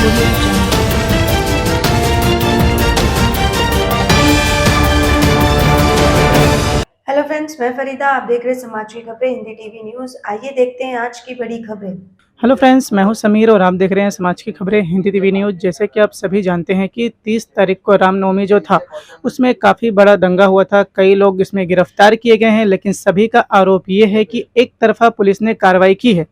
Hello friends, मैं फरीदा। आप देख रहे हैं समाज की खबरें हिंदी टीवी न्यूज़। आइए देखते हैं आज की बड़ी खबरें। हेलो फ्रेंड्स, मैं हूं समीर और आप देख रहे हैं समाज की खबरें हिंदी टीवी न्यूज़। जैसे कि आप सभी जानते हैं कि 30 तारीख को रामनवमी जो था उसमें काफ़ी बड़ा दंगा हुआ था। कई लोग इसमें गिरफ्तार किए गए हैं, लेकिन सभी का आरोप ये है कि एक तरफा पुलिस ने कार्रवाई की है।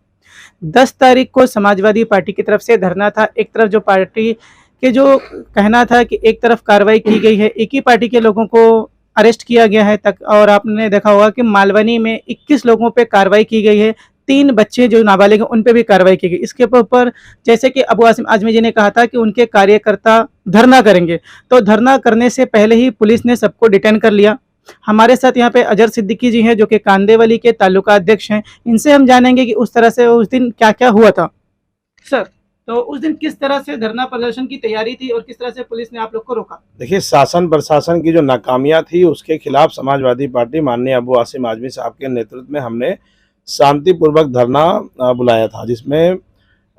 10 तारीख को समाजवादी पार्टी की तरफ से धरना था। एक तरफ जो पार्टी के जो कहना था कि एक तरफ कार्रवाई की गई है, एक ही पार्टी के लोगों को अरेस्ट किया गया है तक। और आपने देखा होगा कि मालवनी में 21 लोगों पे कार्रवाई की गई है। 3 बच्चे जो नाबालिग हैं उन पे भी कार्रवाई की गई। इसके ऊपर जैसे कि अबू आसिम आजमी जी ने कहा था कि उनके कार्यकर्ता धरना करेंगे, तो धरना करने से पहले ही पुलिस ने सबको डिटेन कर लिया। हमारे साथ यहाँ पे अजहर सिद्दीकी जी हैं जो कि कांदेवली के तालुका अध्यक्ष हैं। इनसे हम जानेंगे कि उस तरह से उस दिन क्या क्या हुआ था। सर, तो उस दिन किस तरह से धरना प्रदर्शन की तैयारी थी और किस तरह से पुलिस ने आप लोग को रोका? देखिए, शासन प्रशासन की जो नाकामियां थी उसके खिलाफ समाजवादी पार्टी माननीय अबू आसिम आजमी साहब के नेतृत्व में हमने शांतिपूर्वक धरना बुलाया था, जिसमें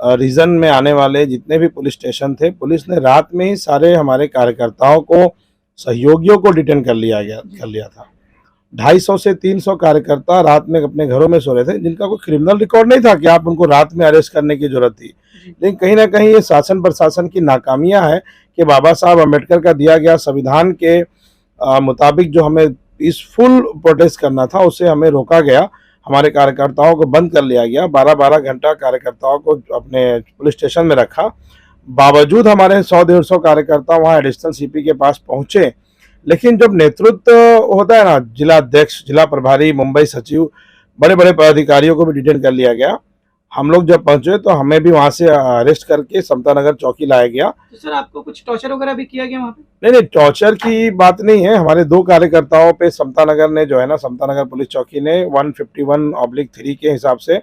रीजन में आने वाले जितने भी पुलिस स्टेशन थे, पुलिस ने रात में ही सारे हमारे कार्यकर्ताओं को, सहयोगियों को डिटेन कर लिया था। 250 से 300 कार्यकर्ता रात में अपने घरों में सो रहे थे, जिनका कोई क्रिमिनल रिकॉर्ड नहीं था कि आप उनको रात में अरेस्ट करने की जरूरत थी। लेकिन कहीं ना कहीं ये शासन प्रशासन की नाकामियां है कि बाबा साहब अम्बेडकर का दिया गया संविधान के मुताबिक जो हमें पीसफुल प्रोटेस्ट करना था उसे हमें रोका गया। हमारे कार्यकर्ताओं को बंद कर लिया गया। 12-12 घंटा कार्यकर्ताओं को अपने पुलिस स्टेशन में रखा। बावजूद हमारे 100-150 कार्यकर्ता वहाँ एडिशनल सीपी के पास पहुंचे, लेकिन जब नेतृत्व होता है ना, जिला अध्यक्ष, जिला प्रभारी, मुंबई सचिव, बड़े बड़े पदाधिकारियों को भी डिटेन कर लिया गया। हम लोग जब पहुंचे तो हमें भी वहां से अरेस्ट करके समता नगर चौकी लाया गया। तो सर, आपको कुछ टॉर्चर वगैरह भी किया गया वहाँ पे? नहीं नहीं, टॉर्चर की बात नहीं है। हमारे 2 कार्यकर्ताओं पे समता नगर ने जो है ना, समता नगर पुलिस चौकी ने 151/3 के हिसाब से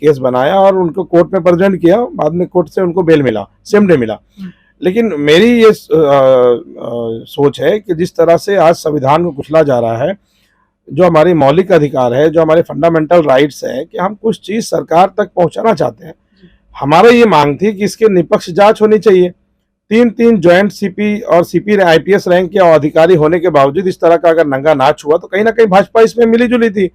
केस बनाया और उनको कोर्ट में प्रेजेंट किया। बाद में कोर्ट से उनको बेल मिला, सेम डे मिला। लेकिन मेरी ये सोच है कि जिस तरह से आज संविधान को कुचला जा रहा है, जो हमारी मौलिक अधिकार है, जो हमारे फंडामेंटल राइट्स है कि हम कुछ चीज सरकार तक पहुंचाना चाहते हैं, हमारा ये मांग थी कि इसके निष्पक्ष जांच होनी चाहिए। 3 ज्वाइंट सीपी और सीपी आईपीएस रैंक के अधिकारी होने के बावजूद इस तरह का अगर नंगा नाच हुआ तो कहीं ना कहीं भाजपा इसमें मिली जुली थी।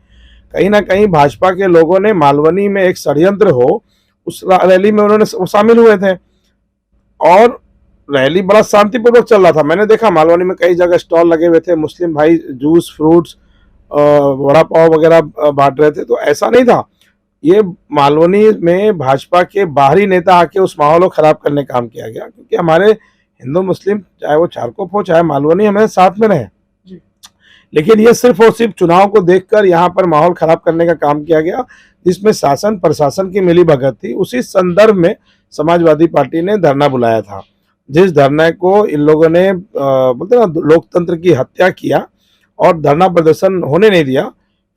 कहीं ना कहीं भाजपा के लोगों ने मालवनी में एक षड्यंत्र हो, उस रैली में उन्होंने शामिल हुए थे और रैली बड़ा शांतिपूर्वक चल रहा था। मैंने देखा मालवनी में कई जगह स्टॉल लगे हुए थे, मुस्लिम भाई जूस, फ्रूट्स, वड़ा पाव वगैरह बांट रहे थे। तो ऐसा नहीं था। ये मालवनी में भाजपा के बाहरी नेता आके उस माहौल को खराब करने का काम किया गया, क्योंकि हमारे हिंदू मुस्लिम, चाहे वो चारकोप हो चाहे मालवनी, हमें साथ में रहे। लेकिन ये सिर्फ और सिर्फ चुनाव को देखकर यहाँ पर माहौल खराब करने का काम किया गया, जिसमें शासन प्रशासन की मिली भगत थी। उसी संदर्भ में समाजवादी पार्टी ने धरना बुलाया था, जिस धरने को इन लोगों ने बोलते ना लोकतंत्र की हत्या किया और धरना प्रदर्शन होने नहीं दिया।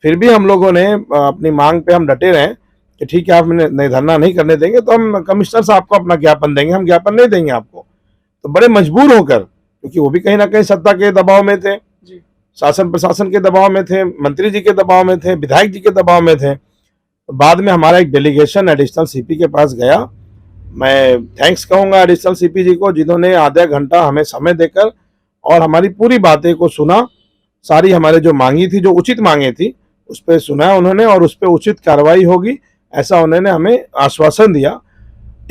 फिर भी हम लोगों ने अपनी मांग पे हम डटे रहे कि ठीक है, आप धरना नहीं करने देंगे तो हम कमिश्नर साहब को अपना ज्ञापन देंगे, हम ज्ञापन नहीं देंगे आपको। तो बड़े मजबूर होकर, क्योंकि वो भी कहीं ना कहीं सत्ता के दबाव में थे, शासन प्रशासन के दबाव में थे, मंत्री जी के दबाव में थे, विधायक जी के दबाव में थे। तो बाद में हमारा एक डेलीगेशन एडिशनल सीपी के पास गया। मैं थैंक्स कहूँगा एडिशनल सीपी जी को, जिन्होंने आधा घंटा हमें समय देकर और हमारी पूरी बातें को सुना। सारी हमारे जो मांगी थी, जो उचित मांगे थी, उस पर सुना उन्होंने और उस पर उचित कार्रवाई होगी, ऐसा उन्होंने हमें आश्वासन दिया।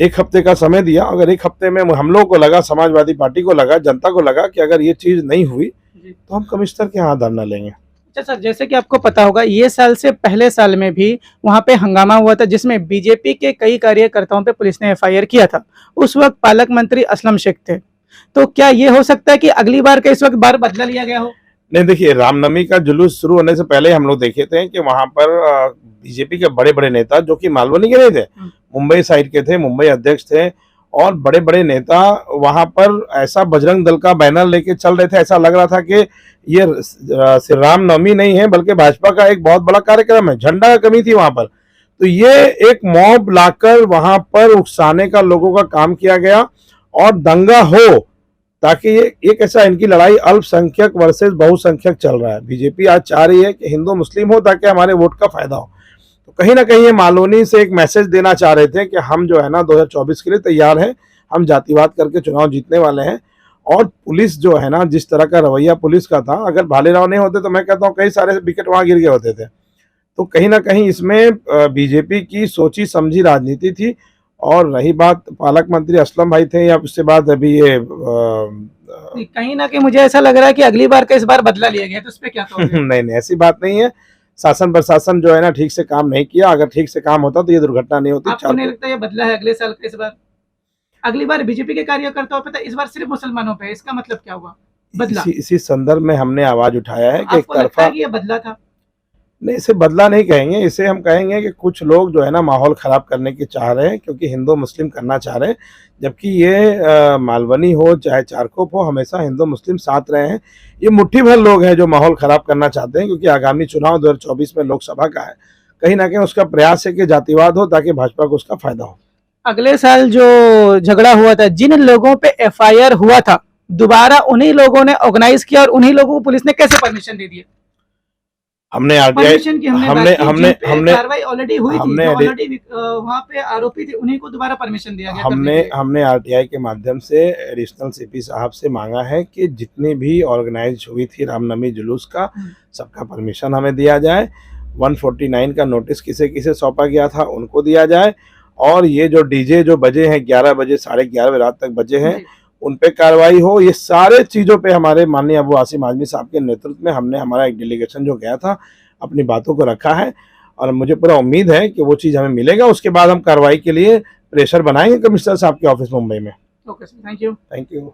1 हफ्ते का समय दिया। अगर 1 हफ्ते में हम लोगों को लगा, समाजवादी पार्टी को लगा, जनता को लगा कि अगर ये चीज नहीं हुई तो हम कमिश्नर के यहाँ धरना लेंगे। अच्छा सर, जैसे कि आपको पता होगा, ये साल से पहले साल में भी वहाँ पे हंगामा हुआ था, जिसमें बीजेपी के कई कार्यकर्ताओं पे पुलिस ने एफआईआर किया था। उस वक्त पालक मंत्री असलम शेख थे। तो क्या ये हो सकता है कि अगली बार का इस वक्त बार बदला लिया गया हो? नहीं, देखिए, रामनवमी का जुलूस शुरू होने से पहले हम लोग देखे थे कि वहां पर बीजेपी के बड़े बड़े नेता, जो कि मालवनी के नहीं थे, मुंबई साइड के थे, मुंबई अध्यक्ष थे, और बड़े बड़े नेता वहां पर ऐसा बजरंग दल का बैनर लेके चल रहे थे। ऐसा लग रहा था कि ये श्री रामनवमी नहीं है बल्कि भाजपा का एक बहुत बड़ा कार्यक्रम है। झंडा का कमी थी वहां पर। तो ये एक मॉब लाकर वहां पर उकसाने का लोगों का काम किया गया और दंगा हो, ताकि ये एक ऐसा, इनकी लड़ाई अल्पसंख्यक वर्सेस बहुसंख्यक चल रहा है। बीजेपी आज चाह रही है कि हिंदू मुस्लिम हो ताकि हमारे वोट का फायदा हो। तो कहीं ना कहीं ये मालोनी से एक मैसेज देना चाह रहे थे कि हम जो है ना 2024 के लिए तैयार हैं, हम जातिवाद करके चुनाव जीतने वाले हैं। और पुलिस जो है ना, जिस तरह का रवैया पुलिस का था, अगर भालेराव नहीं होते तो मैं कहता हूँ कई सारे विकेट वहां गिर गए होते थे। तो कहीं ना कहीं इसमें बीजेपी की सोची समझी राजनीति थी। और रही बात, पालक मंत्री असलम भाई थे, या उसके बाद अभी ये कहीं ना कहीं मुझे ऐसा लग रहा है कि अगली बार का इस बार बदला लिया गया, तो उस पर क्या कहोगे? नहीं, ऐसी बात नहीं है। शासन प्रशासन जो है ना ठीक से काम नहीं किया। अगर ठीक से काम होता तो ये दुर्घटना नहीं होती। आपको नहीं लगता ये बदला है अगले साल का इस बार? अगली बार बीजेपी के कार्यकर्ताओं पे था, इस बार सिर्फ मुसलमानों पे, इसका मतलब क्या हुआ बदला? इसी संदर्भ में हमने आवाज उठाया है कि एक आपको लगता तरफा है कि ये बदला था? नहीं, इसे बदला नहीं कहेंगे, इसे हम कहेंगे कि कुछ लोग जो है ना माहौल खराब करने की चाह रहे हैं, क्योंकि हिंदू मुस्लिम करना चाह रहे हैं। जबकि ये मालवनी हो चाहे चारकोप हो, हमेशा हिंदू मुस्लिम साथ रहे हैं। ये मुट्ठी भर लोग हैं जो माहौल खराब करना चाहते हैं, क्योंकि आगामी चुनाव 2024 में लोकसभा का है। कहीं ना कहीं उसका प्रयास है कि जातिवाद हो, ताकि भाजपा को उसका फायदा हो। अगले साल जो झगड़ा हुआ था, जिन लोगों पे एफआईआर हुआ था, दोबारा उन्हीं लोगों ने ऑर्गेनाइज किया और उन्हीं लोगों को पुलिस ने कैसे परमिशन दे दी? हमने आरटीआई परमिशन की हमने कार्रवाई ऑलरेडी हुई थी, ऑलरेडी वहां पे आरोपी थे, उन्हीं को दोबारा परमिशन दिया गया। हमने आरटीआई के माध्यम से एडिशनल सीपी साहब से मांगा है कि जितनी भी ऑर्गेनाइज हुई थी रामनवमी जुलूस का, सबका परमिशन हमें दिया जाए। 149 का नोटिस किसे किसे सौंपा गया था उनको दिया जाए। और ये जो डीजे जो बजे हैं 11 बजे, 11:30 बजे रात तक बजे हैं, उन पे कार्रवाई हो। ये सारे चीज़ों पे हमारे माननीय अबू आसिम आजमी साहब के नेतृत्व में हमने, हमारा एक डेलीगेशन जो गया था, अपनी बातों को रखा है। और मुझे पूरा उम्मीद है कि वो चीज़ हमें मिलेगा। उसके बाद हम कार्रवाई के लिए प्रेशर बनाएंगे कमिश्नर साहब के ऑफिस मुंबई में। Okay sir, thank you. Thank you.